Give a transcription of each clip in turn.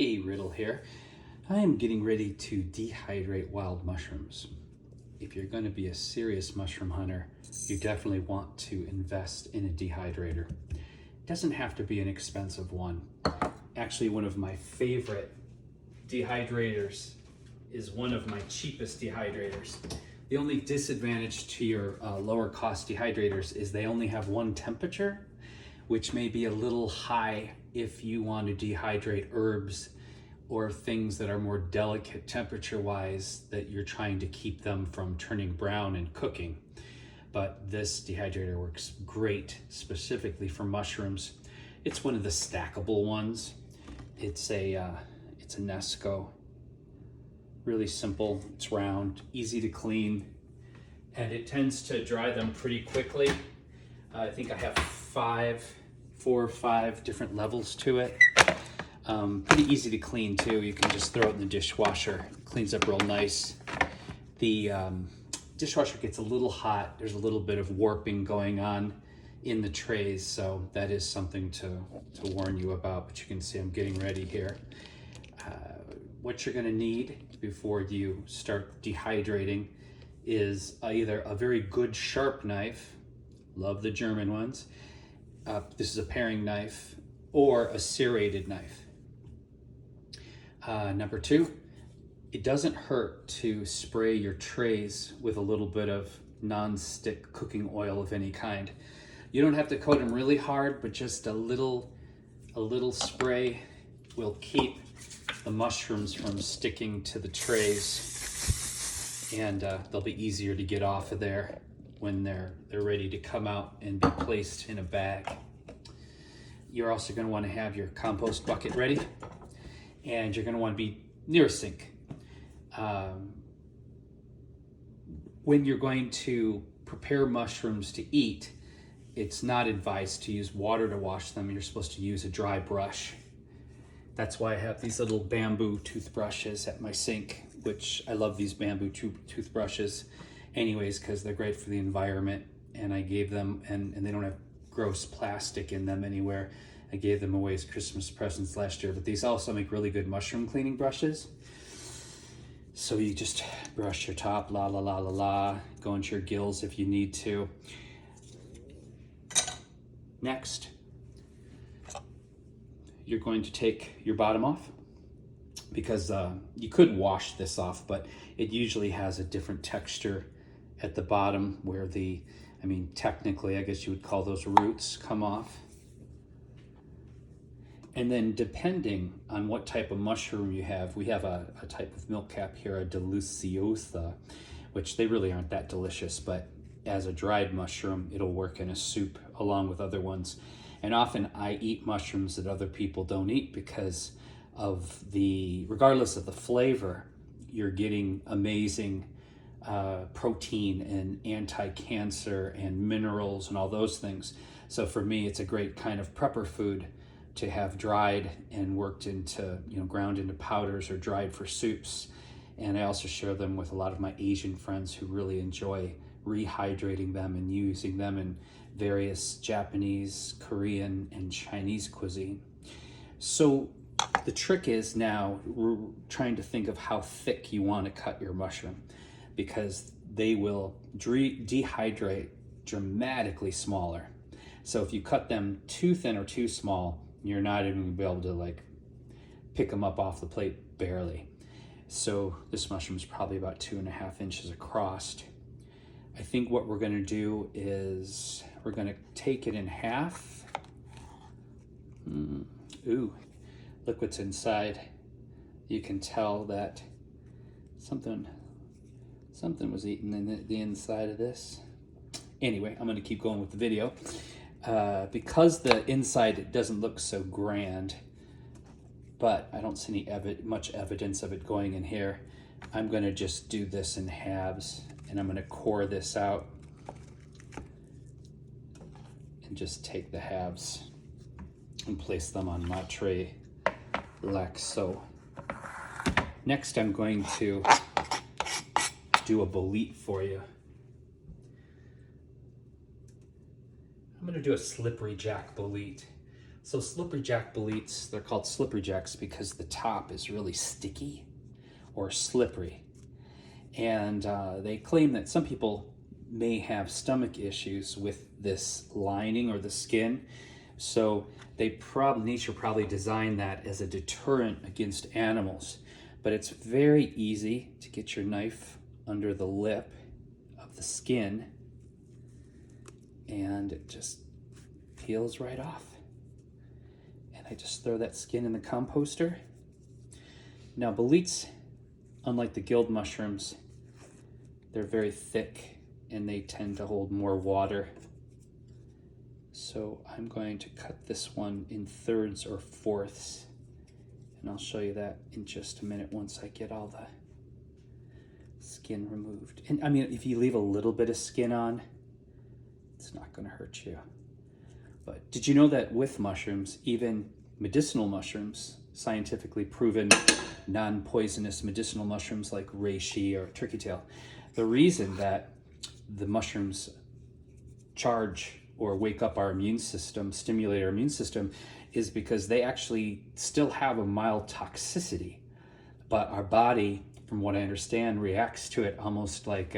Hey, Riddle here. I am getting ready to dehydrate wild mushrooms. If you're going to be a serious mushroom hunter, you definitely want to invest in a dehydrator. It doesn't have to be an expensive one. Actually, one of my favorite dehydrators is one of my cheapest dehydrators. The only disadvantage to your lower cost dehydrators is they only have one temperature, which may be a little high if you want to dehydrate herbs or things that are more delicate temperature-wise that you're trying to keep them from turning brown and cooking. But this dehydrator works great specifically for mushrooms. It's one of the stackable ones. It's a Nesco. Really simple, it's round, easy to clean, and it tends to dry them pretty quickly. I think I have 4 or 5 different levels to it. Pretty easy to clean too. You can just throw it in the dishwasher. It cleans up real nice. The dishwasher gets a little hot. There's a little bit of warping going on in the trays, so that is something to warn you about, but you can see I'm getting ready here. What you're gonna need before you start dehydrating is either a very good sharp knife, love the German ones, this is a paring knife, or a serrated knife. Number 2, it doesn't hurt to spray your trays with a little bit of non-stick cooking oil of any kind. You don't have to coat them really hard, but just a little spray will keep the mushrooms from sticking to the trays, and they'll be easier to get off of there when they're ready to come out and be placed in a bag. You're also going to want to have your compost bucket ready, and you're going to want to be near a sink. When you're going to prepare mushrooms to eat, it's not advised to use water to wash them. You're supposed to use a dry brush. That's why I have these little bamboo toothbrushes at my sink, which I love these bamboo toothbrushes anyways because they're great for the environment, and I gave them, and they don't have gross plastic in them anywhere. I gave them away as Christmas presents last year, but these also make really good mushroom cleaning brushes. So you just brush your top, la la la la la, go into your gills if you need to. Next, you're going to take your bottom off, because you could wash this off, but it usually has a different texture at the bottom where technically, I guess you would call those roots come off. And then depending on what type of mushroom you have, we have a type of milkcap here, a deliciosa, which they really aren't that delicious, but as a dried mushroom, it'll work in a soup along with other ones. And often I eat mushrooms that other people don't eat because of regardless of the flavor, you're getting amazing protein and anti-cancer and minerals and all those things. So for me, it's a great kind of prepper food to have dried and worked into, ground into powders or dried for soups. And I also share them with a lot of my Asian friends who really enjoy rehydrating them and using them in various Japanese, Korean, and Chinese cuisine. So the trick is now we're trying to think of how thick you want to cut your mushroom, because they will dehydrate dramatically smaller. So if you cut them too thin or too small, you're not even going to be able to pick them up off the plate barely. So this mushroom is probably about 2.5 inches across. I think what we're going to do is we're going to take it in half. Ooh, look what's inside. You can tell that something was eaten in the inside of this. Anyway, I'm going to keep going with the video. Because the inside doesn't look so grand, but I don't see much evidence of it going in here, I'm going to just do this in halves, and I'm going to core this out and just take the halves and place them on my tray like so. Next, I'm going to do a bolete for you. I'm going to do a slippery jack bolete. So slippery jack boletes, they're called slippery jacks because the top is really sticky or slippery. And they claim that some people may have stomach issues with this lining or the skin. So nature probably designed that as a deterrent against animals. But it's very easy to get your knife under the lip of the skin and it just peels right off. And I just throw that skin in the composter. Now boletes, unlike the guild mushrooms, they're very thick and they tend to hold more water. So I'm going to cut this one in thirds or fourths. And I'll show you that in just a minute once I get all the skin removed. And I mean, if you leave a little bit of skin on, it's not going to hurt you. But did you know that with mushrooms, even medicinal mushrooms, scientifically proven non-poisonous medicinal mushrooms like reishi or turkey tail, the reason that the mushrooms charge or wake up our immune system, stimulate our immune system, is because they actually still have a mild toxicity, but our body, from what I understand, reacts to it almost like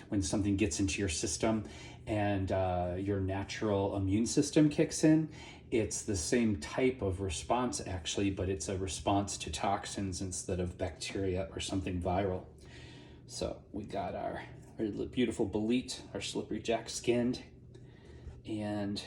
when something gets into your system and your natural immune system kicks in. It's the same type of response actually, but it's a response to toxins instead of bacteria or something viral. So we got our beautiful bolete, our slippery jack skinned, and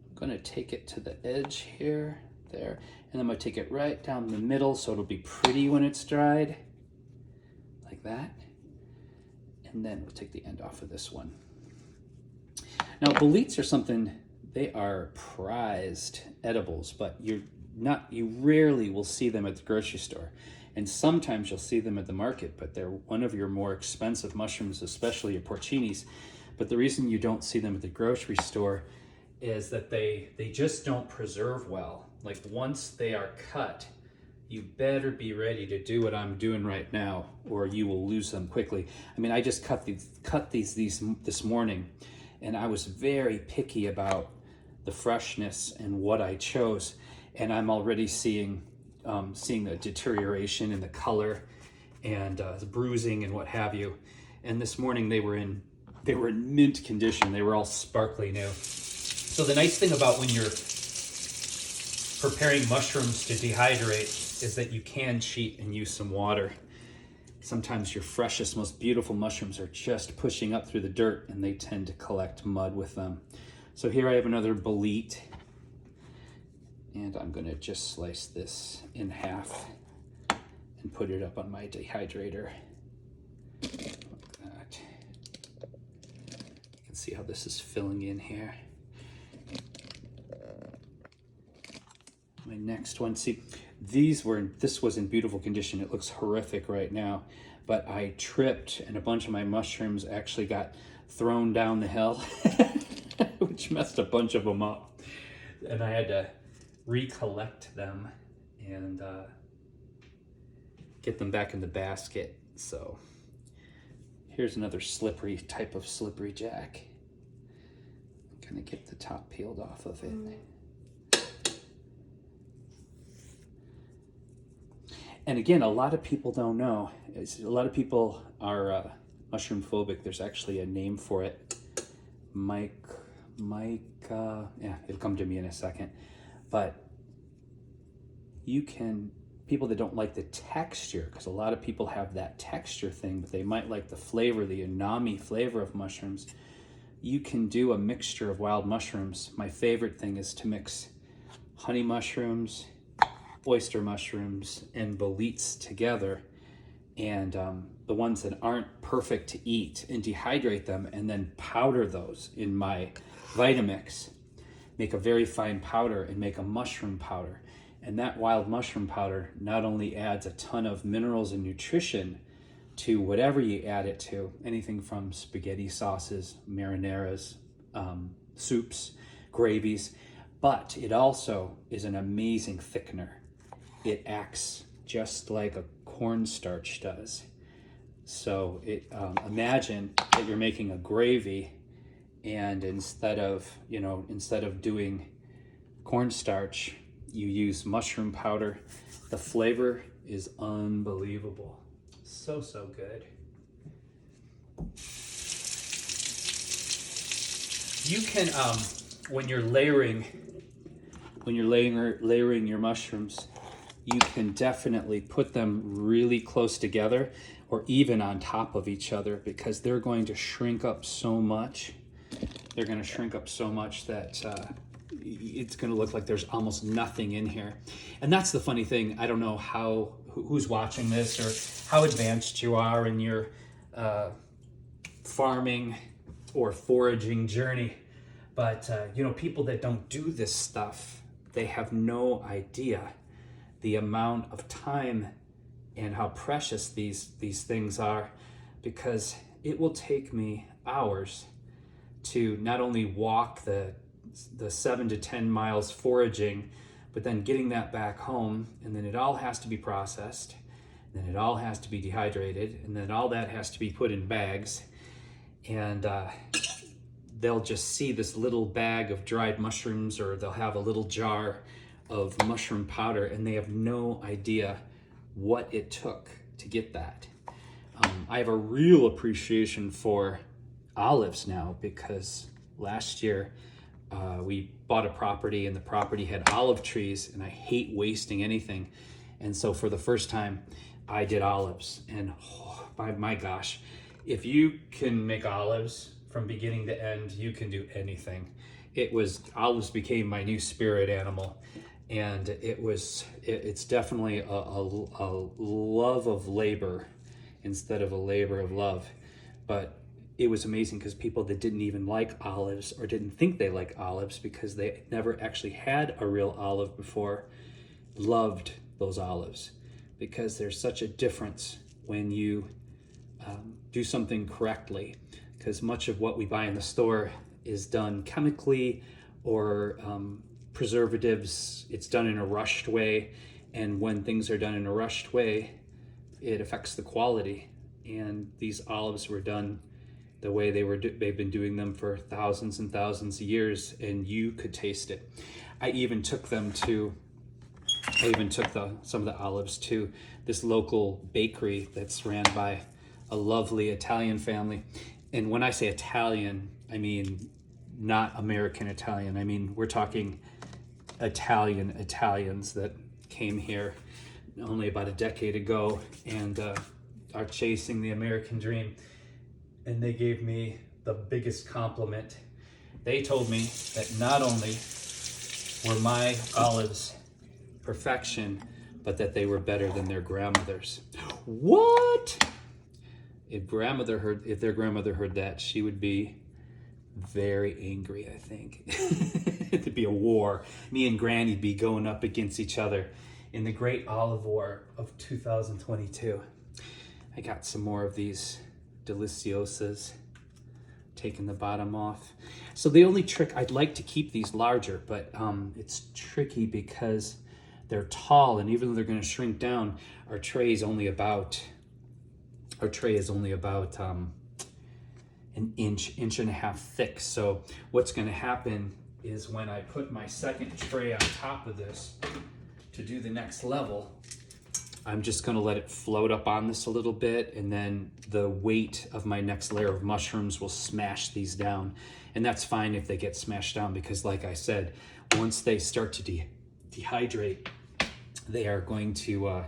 I'm gonna take it to the edge here, there, and I'm gonna take it right down the middle so it'll be pretty when it's dried, like that. And then we'll take the end off of this one. Now boletes are something, they are prized edibles, but you rarely will see them at the grocery store. And sometimes you'll see them at the market, but they're one of your more expensive mushrooms, especially your porcinis. But the reason you don't see them at the grocery store is that they just don't preserve well. Like once they are cut, you better be ready to do what I'm doing right now, or you will lose them quickly. I mean, I just cut these this morning, and I was very picky about the freshness and what I chose, and I'm already seeing the deterioration in the color and the bruising and what have you. And this morning they were in mint condition. They were all sparkly new. So the nice thing about when you're preparing mushrooms to dehydrate is that you can cheat and use some water. Sometimes your freshest, most beautiful mushrooms are just pushing up through the dirt and they tend to collect mud with them. So here I have another bolete, and I'm gonna just slice this in half and put it up on my dehydrator. Like that. You can see how this is filling in here. My next one, see, this was in beautiful condition. It looks horrific right now, but I tripped and a bunch of my mushrooms actually got thrown down the hill, which messed a bunch of them up. And I had to recollect them and get them back in the basket. So here's another type of slippery jack. I'm gonna get the top peeled off of it. And again, a lot of people don't know. A lot of people are mushroom phobic. There's actually a name for it. Yeah, it'll come to me in a second. But people that don't like the texture, because a lot of people have that texture thing, but they might like the flavor, the umami flavor of mushrooms. You can do a mixture of wild mushrooms. My favorite thing is to mix honey mushrooms, oyster mushrooms, and boletes together, and the ones that aren't perfect to eat, and dehydrate them and then powder those in my Vitamix. Make a very fine powder and make a mushroom powder. And that wild mushroom powder not only adds a ton of minerals and nutrition to whatever you add it to, anything from spaghetti sauces, marinaras, soups, gravies, but it also is an amazing thickener. It acts just like a cornstarch does. So imagine that you're making a gravy, and instead of doing cornstarch, you use mushroom powder. The flavor is unbelievable. So, so good. You can, when you're layering your mushrooms, you can definitely put them really close together or even on top of each other, because they're going to shrink up so much. They're going to shrink up so much that it's going to look like there's almost nothing in here. And that's the funny thing. I don't know who's watching this or how advanced you are in your farming or foraging journey, but people that don't do this stuff, they have no idea the amount of time and how precious these things are, because it will take me hours to not only walk the 7 to 10 miles foraging, but then getting that back home, and then it all has to be processed, then it all has to be dehydrated, and then all that has to be put in bags, and they'll just see this little bag of dried mushrooms, or they'll have a little jar of mushroom powder, and they have no idea what it took to get that. I have a real appreciation for olives now, because last year we bought a property, and the property had olive trees, and I hate wasting anything. And so for the first time, I did olives, and oh, my gosh, if you can make olives from beginning to end, you can do anything. Olives became my new spirit animal, and it's definitely a love of labor instead of a labor of love. But it was amazing, because people that didn't even like olives or didn't think they like olives because they never actually had a real olive before, loved those olives, because there's such a difference when you do something correctly, because much of what we buy in the store is done chemically or preservatives. It's done in a rushed way, and when things are done in a rushed way, it affects the quality. And these olives were done the way they've been doing them for thousands and thousands of years, and you could taste it. I even took some of the olives to this local bakery that's ran by a lovely Italian family. And when I say Italian, I mean not American Italian. I mean, we're talking Italians that came here only about a decade ago and are chasing the American dream. And they gave me the biggest compliment. They told me that not only were my olives perfection, but that they were better than their grandmother's. What? If their grandmother heard that, she would be very angry, I think. It'd be a war. Me and Granny'd be going up against each other in the Great Olive War of 2022. I got some more of these deliciosas, taking the bottom off. So the only trick, I'd like to keep these larger, but it's tricky because they're tall, and even though they're going to shrink down, our tray is only about an inch and a half thick. So what's going to happen is when I put my second tray on top of this to do the next level, I'm just going to let it float up on this a little bit, and then the weight of my next layer of mushrooms will smash these down. And that's fine if they get smashed down, because like I said, once they start to dehydrate, they are going to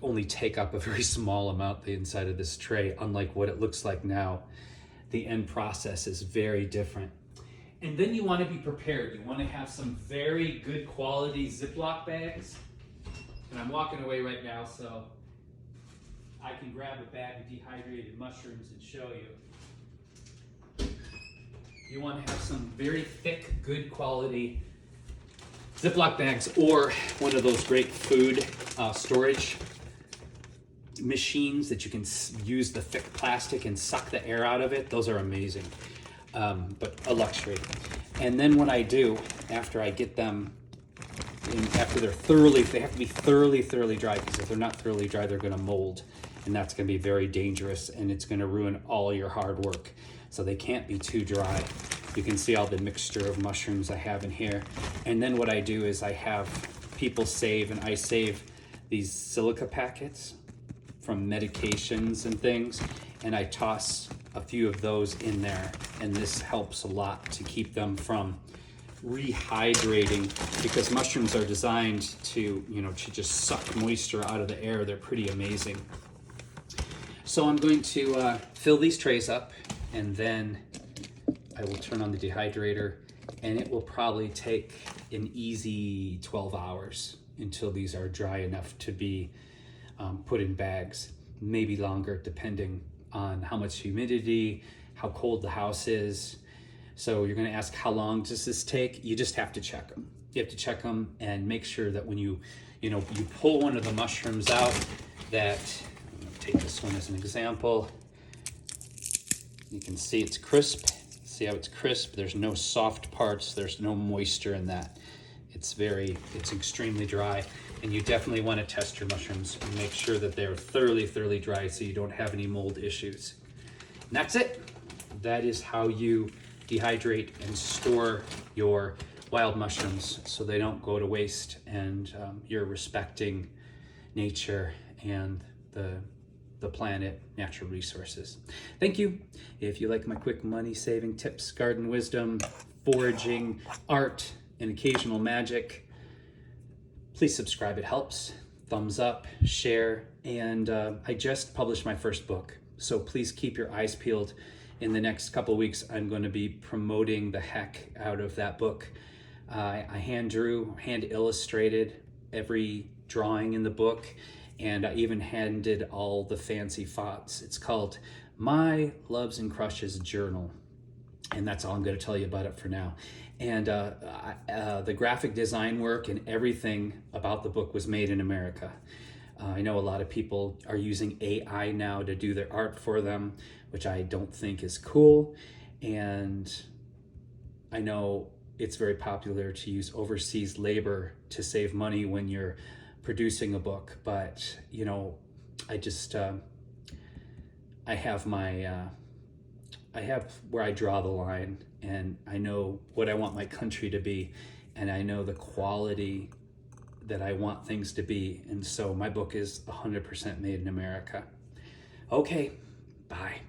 only take up a very small amount the inside of this tray, unlike what it looks like now. The end process is very different. And then you want to be prepared. You want to have some very good quality Ziploc bags. And I'm walking away right now, so I can grab a bag of dehydrated mushrooms and show you. You want to have some very thick, good quality Ziploc bags, or one of those great food storage machines that you can use the thick plastic and suck the air out of it. Those are amazing, but a luxury. And then what I do after I get them, after they have to be thoroughly dry, because if they're not thoroughly dry, they're going to mold, and that's going to be very dangerous, and it's going to ruin all your hard work. So they can't be too dry. You can see all the mixture of mushrooms I have in here. And then what I do is I have people save, and I save these silica packets from medications and things, and I toss a few of those in there, and this helps a lot to keep them from rehydrating, because mushrooms are designed to, to just suck moisture out of the air. They're pretty amazing. So I'm going to fill these trays up, and then I will turn on the dehydrator, and it will probably take an easy 12 hours until these are dry enough to be put in bags, maybe longer depending on how much humidity, how cold the house is. So you're going to ask, how long does this take? You just have to check them. You have to check them and make sure that when you pull one of the mushrooms out, that, I'm going to take this one as an example. You can see it's crisp. See how it's crisp? There's no soft parts. There's no moisture in that. It's extremely dry, and you definitely want to test your mushrooms and make sure that they're thoroughly dry so you don't have any mold issues. And that's it. That is how you dehydrate and store your wild mushrooms so they don't go to waste, and you're respecting nature and the planet, natural resources. Thank you. If you like my quick money saving tips, garden wisdom, foraging, art, and occasional magic, please subscribe. It helps. Thumbs up, share, and I just published my first book, so please keep your eyes peeled. In the next couple of weeks, I'm going to be promoting the heck out of that book. I hand illustrated every drawing in the book, and I even handed all the fancy fonts. It's called My Loves and Crushes Journal, and that's all I'm going to tell you about it for now. And the graphic design work and everything about the book was made in America. I know a lot of people are using AI now to do their art for them, which I don't think is cool. And I know it's very popular to use overseas labor to save money when you're producing a book, but I just I have where I draw the line, and I know what I want my country to be, and I know the quality that I want things to be, and so my book is 100% made in America. Okay, bye.